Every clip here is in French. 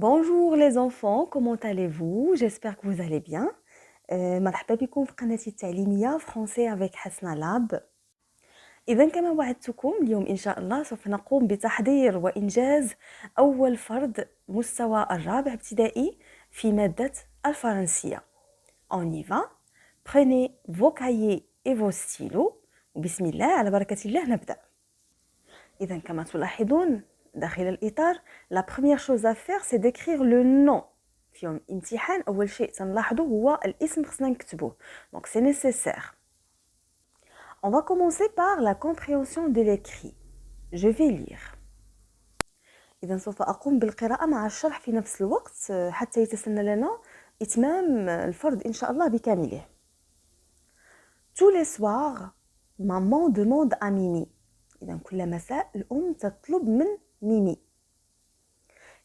Bonjour les enfants, comment allez-vous? J'espère que vous allez bien. مرحبا بكم في قناتي التعليمية فرونسي avec حسنا لاب. إذا كما وعدتكم اليوم إن شاء الله سوف نقوم بتحضير وإنجاز أول فرض مستوى الرابع ابتدائي في مادة الفرنسية. On y va. Prenez vos cahiers et vos stylos. وبسم الله على بركة الله نبدأ. إذا كما تلاحظون داخل الإطار la première chose à faire c'est d'écrire le nom. فيهم امتحان أول شيء تنلاحظوا هو الاسم خصنا نكتبوه. Donc c'est nécessaire. On va commencer par la compréhension de l'écrit. Je vais lire. إذا سوف أقوم بالقراءة مع الشرح في نفس الوقت حتى يتسنى لنا إتمام الفرض إن شاء الله بكامله. Tous les soirs, maman demande à Mimi. إذا كل مساء الأم تطلب من ميمي.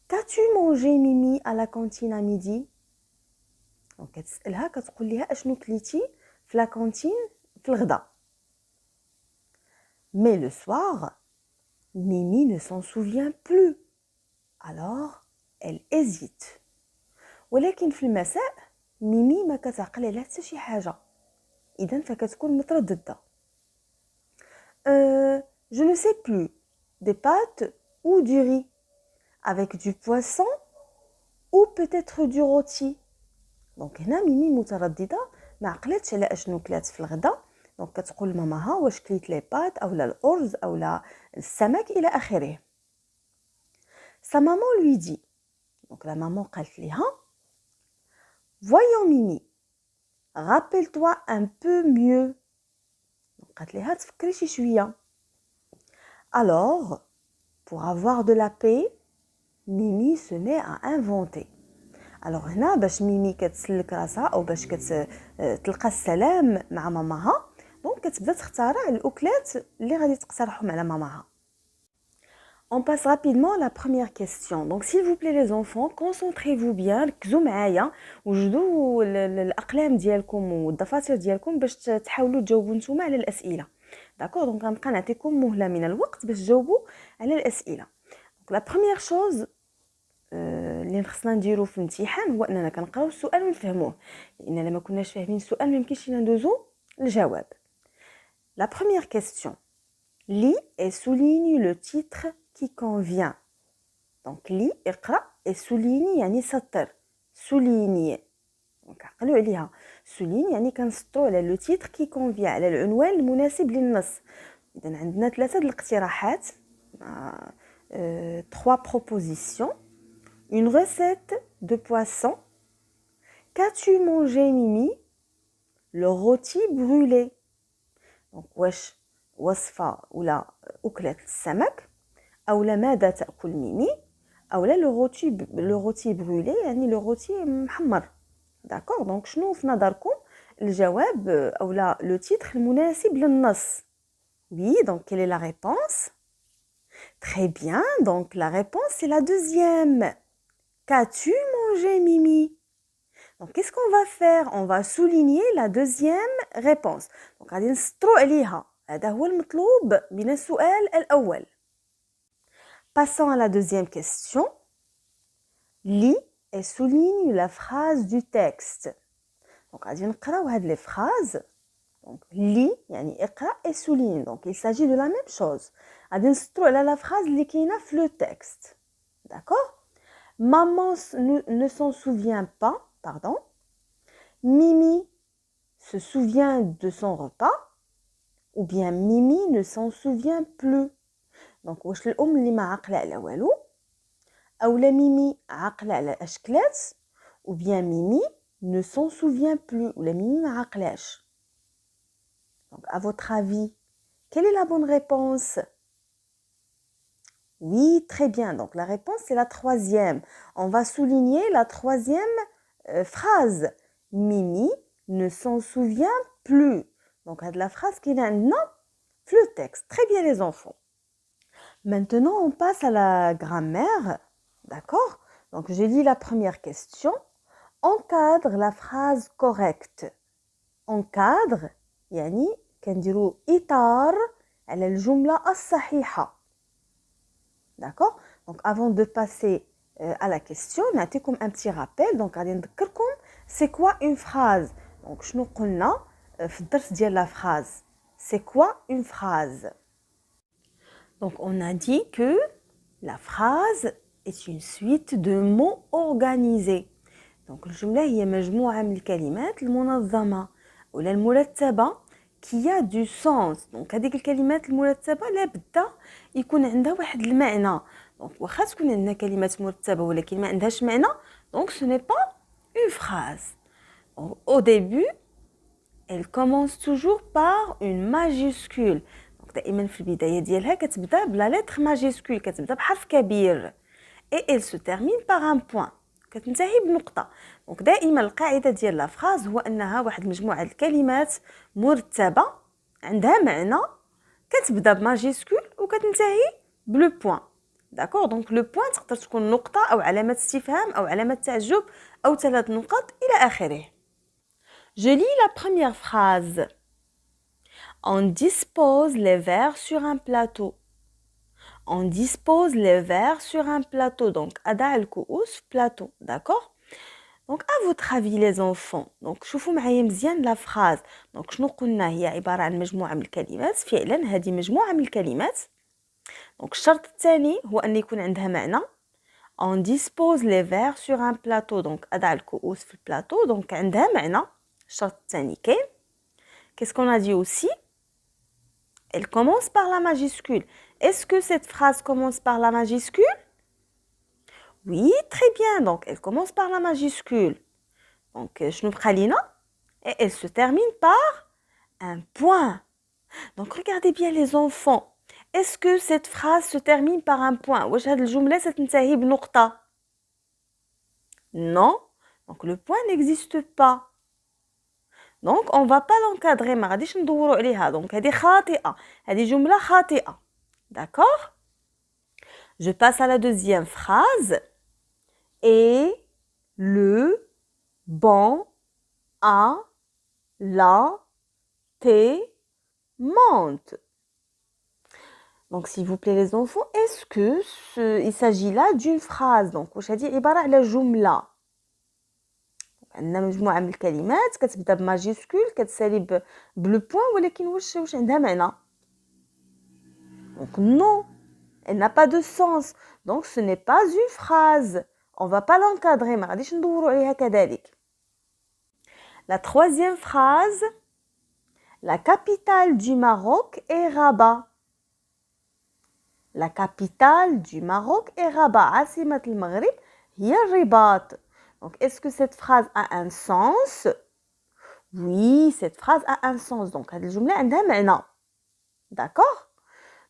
Qu'as-tu mangé Mimi à la cantine à midi? Donc كتسألها كتقول لها أشنو كليتي في la cantine في الغداء. Mais le soir, Mimi ne s'en souvient plus. Alors, elle hésite. ولكن في المساء ميمي ما كتعقل عليها حتى شي حاجة. إذن فكتكون مترددة. Je ne sais plus. Des pâtes ou du riz? Avec du poisson ou peut-être du rôti. دونك هنا ميمي متردده ما عقلتش على اشنو كلات في الغدا. دونك كتقول لماماها واش كليت لي بات اولا الارز اولا السمك الى اخره. Sa maman lui dit. Donc la maman قالت ليها Voyons Mimi, rappelle-toi un peu mieux. قالت ليها تفكري شي شويه. Alors, pour avoir de la paix, Mimi se met à inventer. Alors هنا باش ميمي كتسلك راسها او باش كتلقى السلام مع ماماها دونك كتبدا تختارع الاكلات اللي غادي تقترحهم على ماماها. On passe rapidement à la première question. Donc s'il vous plaît les enfants, concentrez-vous bien, ركزوا معايا وجدوا الاقلام ديالكم والدفاتر ديالكم باش تحاولوا تجاوبوا نتوما على الاسئله. داكور دونك غنبقى نعطيكم مهله من الوقت باش تجاوبوا على الاسئله. Donc la première chose اللي خصنا نديرو في الامتحان هو اننا كنقراو السؤال ونفهموه لان لما كناش فاهمين السؤال ما يمكنش لينا ندوزو الجواب. La première question. Lis et souligne le titre qui convient. Donc lis اقرا et souligne يعني سطر. souligne دونك عقلوا عليها. souligne يعني كنسطروا على le titre qui convient على العنوان المناسب للنص. اذا عندنا ثلاثه الاقتراحات 3 propositions. Une recette de poisson. Qu'as-tu mangé Mimi? Le rôti brûlé. Donc واش وصفة ولا أكلة السمك أولا ماذا تأكل ميمي أولا le rôti brûlé يعني le rôti محمر. d'accord donc شنو في نظركم الجواب أولا le titre المناسب للنص. oui donc quelle est la réponse? très bien donc la réponse c'est la deuxième. Qu'as-tu mangé Mimi? Donc qu'est-ce qu'on va faire? On va souligner la deuxième réponse. Donc غادي نسطروا عليها. هذا هو المطلوب من السؤال الأول. Passons à la deuxième question. Lis et souligne la phrase du texte. Donc غادي نقراو هاد les phrases. Donc lis يعني اقرا et souligne. Donc il s'agit de la même chose. غادي نسطروا على la phrase اللي كاينه في le texte. D'accord? Maman ne s'en souvient pas, pardon. Mimi se souvient de son repas. Ou bien Mimi ne s'en souvient plus. Donc واش الأم اللي ما عاقلة على والو أولا ميمي عاقلة على أشكلات ou bien Mimi ne s'en souvient plus ولا ميمي ما عاقلاش. Donc à votre avis, quelle est la bonne réponse? Oui, très bien. Donc la réponse c'est la troisième. On va souligner la troisième phrase. Mimi ne s'en souvient plus. Donc la phrase qui est maintenant le texte. Très bien les enfants. Maintenant on passe à la grammaire. D'accord? Donc je lis la première question. Encadre la phrase correcte. Encadre يعني كنديرو إطار على الجملة الصحيحة. D'accord? Donc avant de passer à la question. نعطيكم un petit rappel. Donc غادي نذكركم c'est quoi une phrase. Donc شنو قلنا في الدرس ديال la phrase. C'est quoi une phrase? Donc on a dit que la phrase est une suite de mots organisés. Donc الجملة هي مجموعة من الكلمات المنظمة ولا المرتبة qui a du sens. Donc هذيك الكلمات المرتبة لابد يكون عندها واحد المعنى. Donc واخا تكون عندنا كلمات مرتبة ولكن ما عندهاش معنى donc ce n'est pas une phrase. Donc, au début elle commence toujours par une majuscule. Donc دائما في البداية ديالها كتبدا بلا lettre majuscule كتبدا بحرف كبير et elle se termine par un point. كتنتهي بنقطة. دونك دائما القاعدة ديال لا فراز هو انها واحد مجموعة الكلمات مرتبة عندها معنى كتبدا بماجيسكول وكتنتهي بلو بوين. داكور دونك لو بوين تقدر تكون نقطة او علامة استفهام او علامة تعجب او 3 نقط الى اخره. Je lis la première phrase. On dispose les verres sur un plateau. On dispose les verres sur un plateau. Donc, أضع الكؤوس في plateau. D'accord? Donc, à votre avis, les enfants. Donc, شوفوا معايا مزيان la phrase. Donc, شنو قلنا هي عبارة عن مجموعة من الكلمات. فعلا هذه مجموعة من الكلمات. Donc, الشرط الثاني هو أن يكون عندها معنى. On dispose les verres sur un plateau. Donc, أضع الكؤوس في plateau. Donc, عندها معنى. الشرط الثاني كاين. Qu'est-ce qu'on a dit aussi? Elle commence par la majuscule. Est-ce que cette phrase commence par la majuscule? Oui, très bien. Donc, elle commence par la majuscule. Donc, شنو بقى لينا? Et elle se termine par un point. Donc, regardez bien les enfants. Est-ce que cette phrase se termine par un point? واش هاد الجملة ستنتهي بنقطة؟ Non. Donc, le point n'existe pas. Donc, on va pas l'encadrer. ما غاديش ندوروا عليها. Donc, هذه خاطئة. هذه جملة خاطئة. D'accord? Je passe à la deuxième phrase. Et le banc à la monte. Donc, s'il vous plaît, les enfants, est-ce que il s'agit là d'une phrase? Donc, واش هذه عبارة على جملة. عندنا مجموعة من الكلمات كتبدا بماجيسكول كتسالي بلو بوين ولكن واش عندها معنى؟ Donc, non. Elle n'a pas de sens. Donc, ce n'est pas une phrase. On va pas l'encadrer. ما غاديش ندوروا عليها كذلك. La troisième phrase. La capitale du Maroc est Rabat. La capitale du Maroc est Rabat. عاصمة المغرب هي الرباط. Donc, est-ce que cette phrase a un sens? Oui, cette phrase a un sens. Donc, هذه الجملة عندها معنى. D'accord?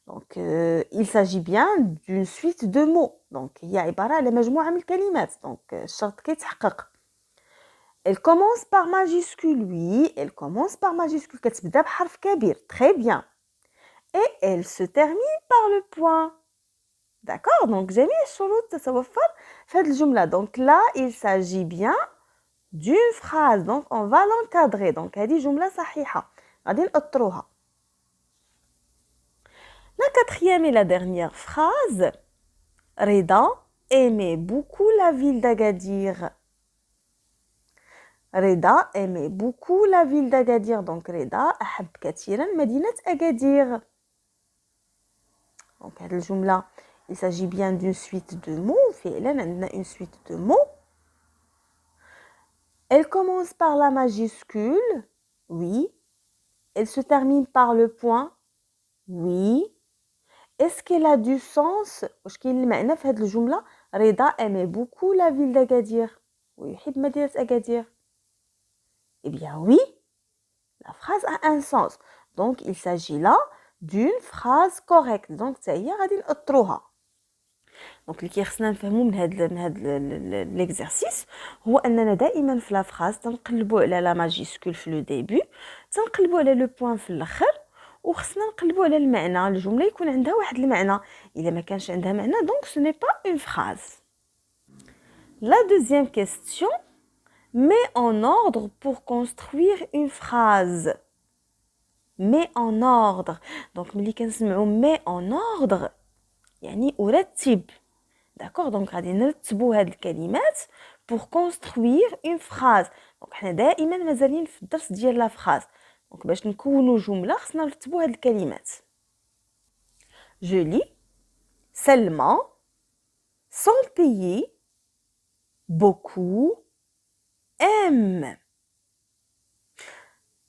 Donc, il s'agit bien d'une suite de mots. Donc, هي عبارة على مجموعة من الكلمات. Donc, الشرط كيتحقق. Elle commence par majuscule. Oui, elle commence par majuscule. كتبدا بحرف كبير. Très bien. Et elle se termine par le point. D'accord? Donc, جميع الشروط تتوفر في هذه الجملة. Donc, là, il s'agit bien d'une phrase. Donc, on va l'encadrer. Donc, هذه جملة صحيحة. غادي نأطروها. La quatrième et la dernière phrase. Reda aimait beaucoup la ville d'Agadir. Reda aimait beaucoup la ville d'Agadir. Donc, Reda أحب كثيرا مدينة أغادير. Donc, هذه الجملة il s'agit bien d'une suite de mots. فعلا عندنا une suite de mots. Elle commence par la majuscule. Oui. Elle se termine par le point. Oui. Est-ce qu'elle a du sens? واش كاين المعنى في هذه الجملة؟ رضا aimait beaucoup la ville d'Agadir. ويحب مدينة أغادير. Eh bien oui, la phrase a un sens. Donc il s'agit là d'une phrase correcte. Donc حتى هي غادي نأطروها. دونك اللي كيخصنا نفهمو من هذا ليكزارسيس هو اننا دائما في لا فراز تنقلبوا على لا ماجيسكول في لو ديبي تنقلبوا على لو بوين في الاخر وخصنا نقلبوا على المعنى الجمله يكون عندها واحد المعنى الا ما كانش عندها معنى دونك ce n'est pas une phrase. La deuxième question, mets en ordre pour construire une phrase. Mets en ordre. Donc ملي كنسمعوا mets en ordre يعني أرتب d'accord. donc غادي نرتبوا هاد الكلمات pour construire une phrase. donc حنا دائما مازالين في الدرس ديال لا phrase. donc باش نكونوا جمله خصنا نرتبوا هاد الكلمات. je lis Selma sans payer beaucoup aime.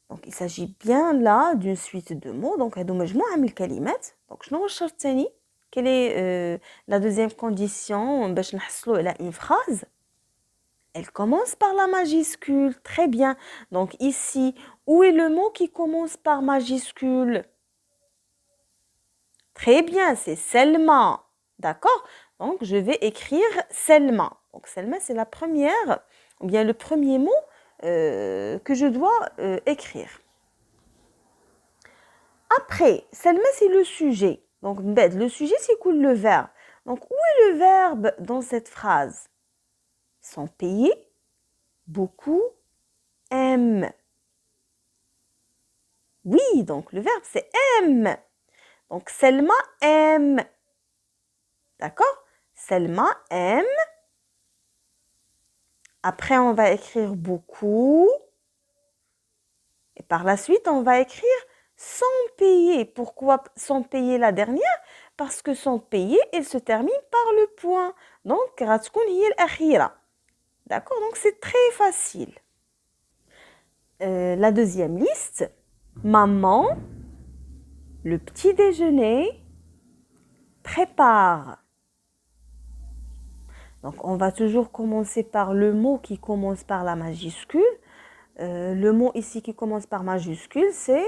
donc il s'agit bien là d'une suite de mots. donc هادو مجموعه من الكلمات. donc شنو هو الشرط الثاني؟ quelle est la deuxième condition باش نحصلوا على une phrase? Elle commence par la majuscule. Très bien. Donc ici, où est le mot qui commence par majuscule? Très bien, c'est Selma. D'accord? Donc je vais écrire Selma. Donc Selma, c'est la première, ou bien le premier mot que je dois écrire. Après, Selma, c'est le sujet. Donc le sujet, c'est quoi le verbe? Donc où est le verbe dans cette phrase? Sont payés, beaucoup, aime. Oui, donc le verbe c'est aime. Donc Selma aime. D'accord? Selma aime. Après on va écrire beaucoup. Et par la suite on va écrire sans payer. Pourquoi sans payer la dernière? Parce que sans payer, elle se termine par le point. Donc غتكون هي الأخيرة. D'accord? Donc c'est très facile. La deuxième liste. Maman, le petit déjeuner, prépare. Donc on va toujours commencer par le mot qui commence par la majuscule. Le mot ici qui commence par majuscule, c'est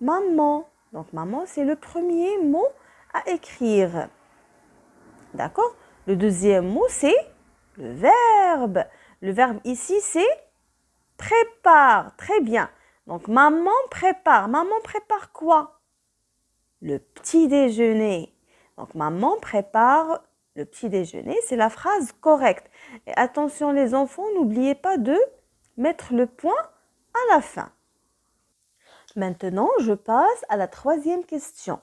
maman. Donc maman, c'est le premier mot à écrire. D'accord? Le deuxième mot, c'est le verbe. Le verbe ici, c'est prépare. Très bien. Donc maman prépare. Maman prépare quoi? Le petit déjeuner. Donc maman prépare le petit déjeuner. C'est la phrase correcte. Et attention les enfants, n'oubliez pas de mettre le point à la fin. Maintenant, je passe à la troisième question.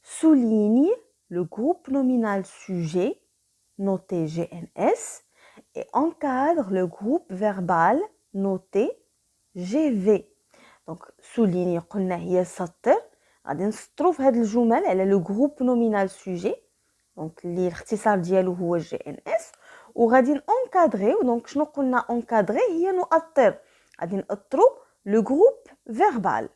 Souligne le groupe nominal sujet, noté GNS, et encadre le groupe verbal, noté GV. Donc souligne قلنا هي سطر. غادي نسطروا في هاد الجمل على لو جروب نومينال سوجي. دونك اللي الاختصار ديالو هو جي ان اس. وغادي نانكادريو. دونك شنو قلنا انكادري؟ هي نؤطر. غادي نأطروا لو جروب فيربال.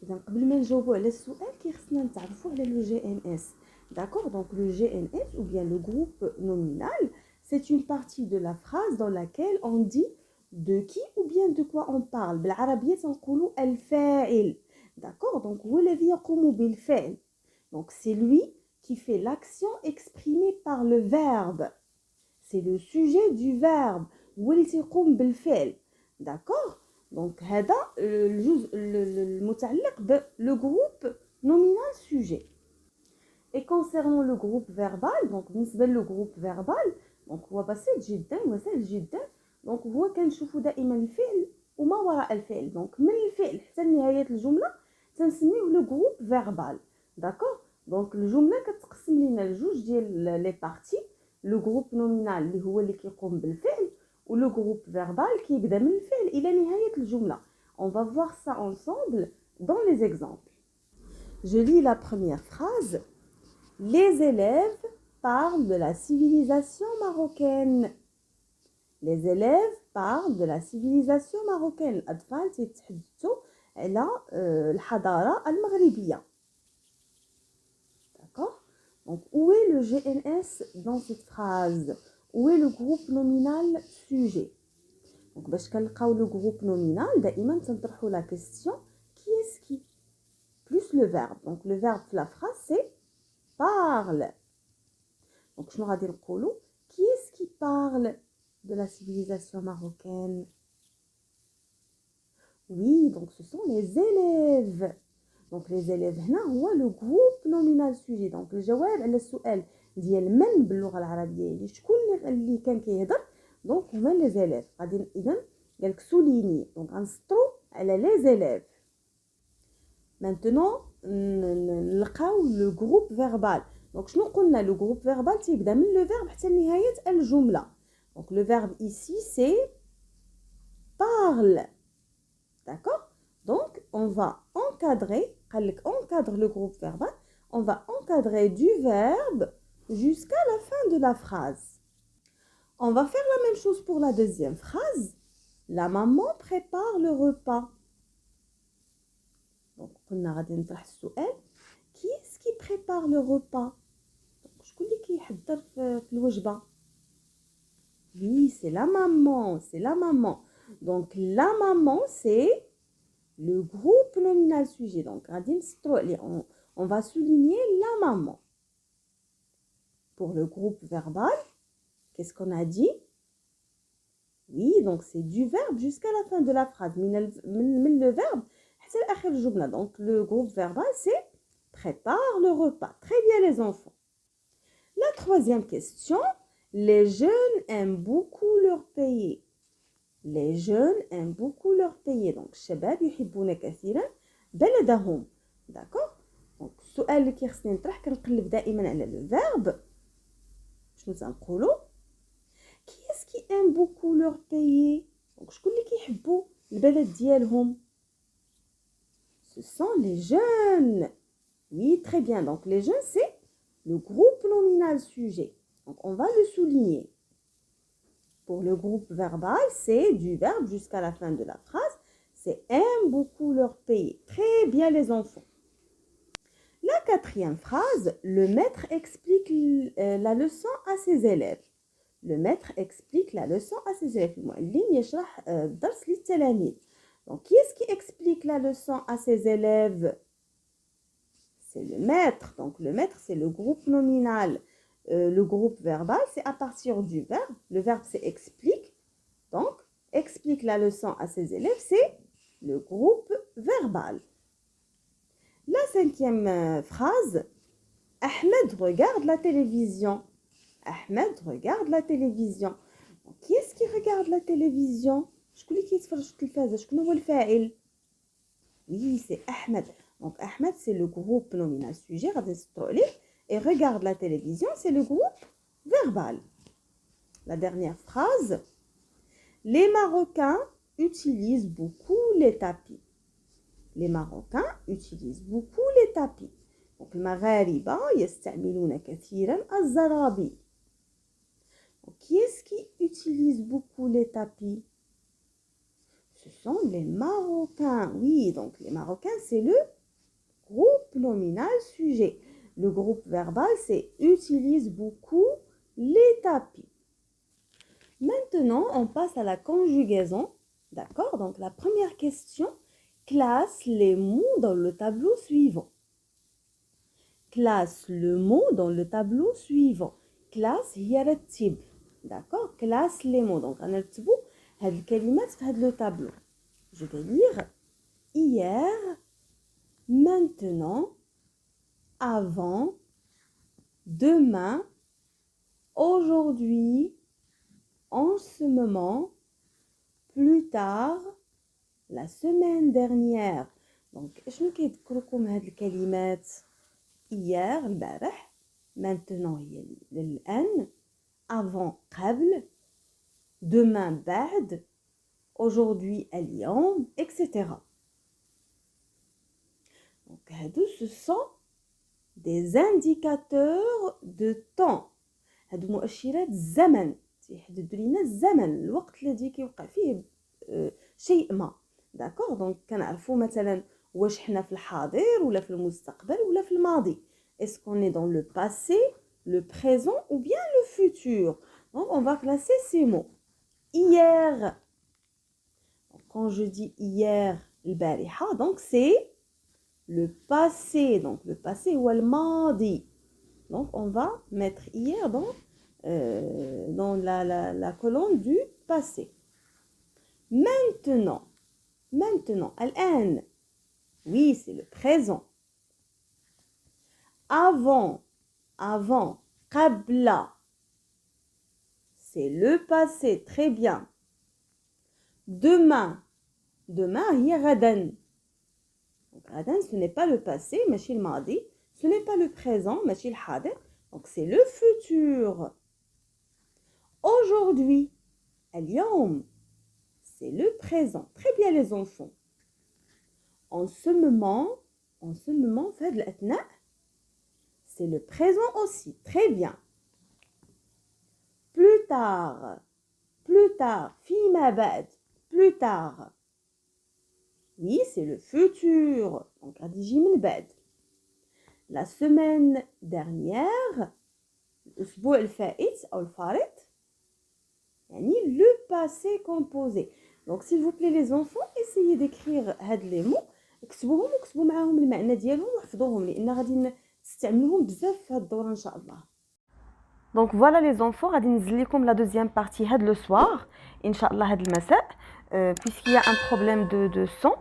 اذا قبل ما نجاوبوا على السؤال خصنا نتعرفوا على لو جي ان اس. D'accord? Donc le GNS ou bien le groupe nominal, c'est une partie de la phrase dans laquelle on dit de qui ou bien de quoi on parle. بالعربية تنقولوا الفاعل. D'accord? Donc هو الذي يقوم بالفعل. Donc c'est lui qui fait l'action exprimée par le verbe. C'est le sujet du verbe. هو اللي تيقوم بالفعل. D'accord? Donc هذا الجزء المتعلق بالجروب groupe nominal sujet. Et concernant le groupe verbal, donc بالنسبة le groupe verbal, donc هو بسيط جدا وسهل جدا. donc هو كنشوفوا دائما الفعل وما وراء الفعل. donc من الفعل حتى نهاية الجملة تنسميوه لو جروب فيربال. داكور؟ دونك الجمله كتقسم لينا لجوج ديال لي بارتي. لو جروب نومينال اللي هو اللي كيقوم بالفعل ولو جروب فيربال كيبدا من الفعل الى نهايه الجمله. On va voir ça ensemble dans les exemples. Je lis la première phrase. Les élèves parlent de la civilisation marocaine. Les élèves parlent de la civilisation marocaine. الأطفال تيتحدثوا على الحضارة المغربية. D'accord? Donc, où est le GNS dans cette phrase? Où est le groupe nominal sujet? Donc, باش كنلقاو le groupe nominal, دائما تنطرحوا la question qui est-ce qui? Plus le verbe. Donc, le verbe de la phrase, c'est parle. Donc, شنو غادي نقولوا? Qui est-ce qui parle de la civilisation marocaine? Oui, donc ce sont les élèves. Donc les élèves هنا هو le groupe nominal sujet. donc الجواب على السؤال ديال من باللغه العربيه اللي شكون اللي كان كيهضر. donc هما les élèves. غادي اذا قالك سوليني. donc غنسطروا على les élèves. maintenant نلقاو le groupe verbal. Donc, شنو قلنا le groupe verbal تيبدا من le verbe حتى نهاية الجملة. Donc, le verbe ici, c'est parle. D'accord? Donc, on va encadrer, encadre le groupe verbal, on va encadrer du verbe jusqu'à la fin de la phrase. On va faire la même chose pour la deuxième phrase. La maman prépare le repas. Donc, قلنا غادي نطرح السؤال. Qui est-ce qui prépare le repas? شكون اللي كيحضر في الوجبة؟ Oui, c'est la maman, c'est la maman. Donc, la maman, c'est le groupe nominal sujet. Donc, on va souligner la maman. Pour le groupe verbal, qu'est-ce qu'on a dit? Oui, donc c'est du verbe jusqu'à la fin de la phrase. Le verbe, c'est l'آخر الجملة. Donc, le groupe verbal, c'est prépare le repas. Très bien, les enfants. La troisième question, les jeunes aiment beaucoup leur pays. Les jeunes aiment beaucoup leur pays. Donc, الشباب يحبون كثيرا بلدهم. D'accord? Donc, السؤال اللي كيخصني نطرح كنقلب دائما على le verbe. شنو تنقولوا؟ Qui est-ce qui aime beaucoup leur pays? Donc, شكون اللي كيحبوا البلد ديالهم؟ Ce sont les jeunes. Oui, très bien. Donc, les jeunes, c'est le groupe nominal sujet. Donc, on va le souligner. Pour le groupe verbal, c'est du verbe jusqu'à la fin de la phrase. C'est aiment beaucoup leur pays. Très bien, les enfants. La quatrième phrase, le maître explique la leçon à ses élèves. Le maître explique la leçon à ses élèves. المعلم يشرح الدرس للتلاميذ. Donc, qui est-ce qui explique la leçon à ses élèves? C'est le maître. Donc, le maître, c'est le groupe nominal. Le groupe verbal, c'est à partir du verbe. Le verbe, c'est explique. Donc, explique la leçon à ses élèves, c'est le groupe verbal. La cinquième phrase, Ahmed regarde la télévision. Ahmed regarde la télévision. Donc, qui est-ce qui regarde la télévision? شكون اللي كيتفرج في التلفازة؟ شكون هو الفاعل؟ Oui, c'est Ahmed. Donc, Ahmed, c'est le groupe nominal sujet. Et regarde la télévision, c'est le groupe verbal. La dernière phrase. Les Marocains utilisent beaucoup les tapis. Les Marocains utilisent beaucoup les tapis. Donc, المغاربة يستعملون كثيرا الزرابي. Donc, qui est-ce qui utilise beaucoup les tapis? Ce sont les Marocains. Oui, donc les Marocains, c'est le groupe nominal sujet. Le groupe verbal, c'est utilise beaucoup les tapis. Maintenant, on passe à la conjugaison. D'accord? Donc, la première question, classe les mots dans le tableau suivant. Classe le mot dans le tableau suivant. Classe هي رتب. D'accord? Classe les mots. Donc, on a هاد الكلمات في هاد le tableau. Je vais lire hier, maintenant, avant, demain, aujourd'hui, en ce moment, plus tard, la semaine dernière. Donc, شنو كيذكركم هاد الكلمات؟ hier البارح، maintenant هي الآن، avant قبل، demain بعد، aujourd'hui اليوم، etc. Donc, ce sont des indicateurs de temps. هادو مؤشرات الزمن تيحددوا لنا الزمن، الوقت الذي كيوقع فيه شيء ما. داكور؟ دونك كنعرفوا مثلا واش حنا في الحاضر ولا في المستقبل ولا في الماضي. Est-ce qu'on est dans le passé, le présent ou bien le futur? Donc on va classer ces mots. Hier. Quand je dis hier, البارحة, donc c'est le passé. Donc le passé ou le الماضي. Donc on va mettre hier dans la colonne du passé. Maintenant, الآن. Oui, c'est le présent. Avant, قبل. C'est le passé, très bien. Demain, هي غدا. Donc غدا, ce n'est pas le passé, ماشي الماضي, Ce n'est pas le présent, ماشي الحاضر. Donc c'est le futur. Aujourd'hui, اليوم, c'est le présent. Très bien les enfants. En ce moment, في هذا الأثناء, c'est le présent aussi. Très bien. Plus tard, فيما بعد, plus tard. Oui, c'est le futur. Donc, غادي يجي من بعد. La semaine dernière, الأسبوع الفائت أو الفارط, يعني le passé composé. Donc, s'il vous plaît les enfants, essayez d'écrire هاد les mots, اكتبوهم وكتبوا معاهم المعنى ديالهم وحفظوهم لأن غادي نستعملوهم بزاف في هاد الدورة إن شاء الله. Donc voilà les enfants, غادي ننزل لكم la deuxième partie هاد le soir, Inch'Allah هاد المساء, puisqu'il y a un problème de son.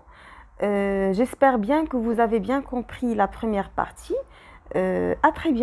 J'espère bien que vous avez bien compris la première partie. À très bientôt.